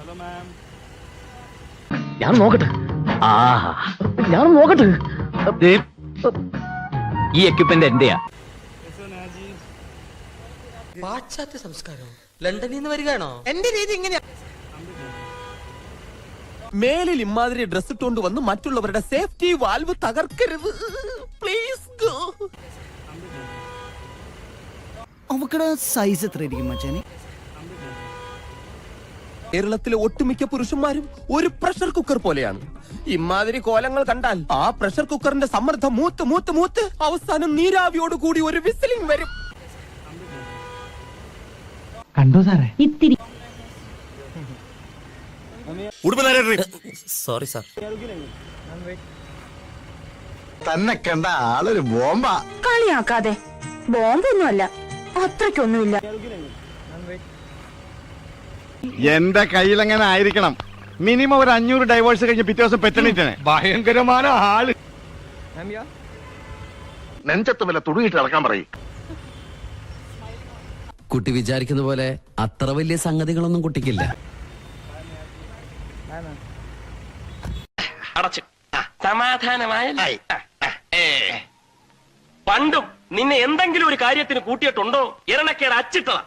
Hello ma'am. ഞാൻ നോക്കട്ടെ. ഞാൻ നോക്കട്ടെ. ഈ എക്യുപ്മെന്റ് എന്റെയാ. പാശ്ചാത്യ സംസ്കാരം ലണ്ടനിൽ നിന്ന് വരികയാണോ? എന്റെ രീതി ഇങ്ങനെയാ. മേലിൽ ഇമാതിരി ഡ്രസ് ഇട്ടുകൊണ്ട് വന്ന് മറ്റുള്ളവരുടെ സേഫ്റ്റി വാൽവ് തകർക്കരുത്. Please go. അവക്കടെ സൈസ് എത്ര ഇരിക്കും മച്ചാനെ? കേരളത്തിലെ ഒട്ടുമിക്ക പുരുഷന്മാരും ഒരു പ്രഷർ കുക്കർ പോലെയാണ്. ഇമാതിരി കോലങ്ങൾ കണ്ടാൽ ആ പ്രഷർ കുക്കറിന്റെ സമ്മർദ്ദം മൂത്ത് മൂത്ത് മൂത്ത് അവസാനം നീരാവിയോട് കൂടി ഒരു വിസിലിംഗ് വരും. കണ്ടോ സാറേ? ഇത്തിരി സോറി സാർ. തന്നെ കണ്ട ആളൊരു ബോംബാ. കളിയാക്കാതെ. ബോംബൊന്നുമല്ല, അത്രയ്ക്കൊന്നുമില്ല. എന്റെ കയ്യിലെങ്ങനെ ആയിരിക്കണം. മിനിമം ഒരു 500 ഡൈവേഴ്സ് കഴിഞ്ഞ് പിറ്റേ ദിവസം പെറ്റണിട്ടനെ. ഭയങ്കരமான ആള്. നെഞ്ചത്ത് വല്ല തുടുങ്ങിട്ട് ഇറക്കാൻ പറയും. കുട്ടി വിചാരിക്കുന്ന പോലെ അത്ര വലിയ സംഗതികളൊന്നും കുട്ടിക്കില്ല. സമാധാനമായി. പണ്ടും നിന്നെ എന്തെങ്കിലും ഒരു കാര്യത്തിന് കൂട്ടിയിട്ടുണ്ടോ? ഇരണക്കേട് അച്ചിട്ടതാ.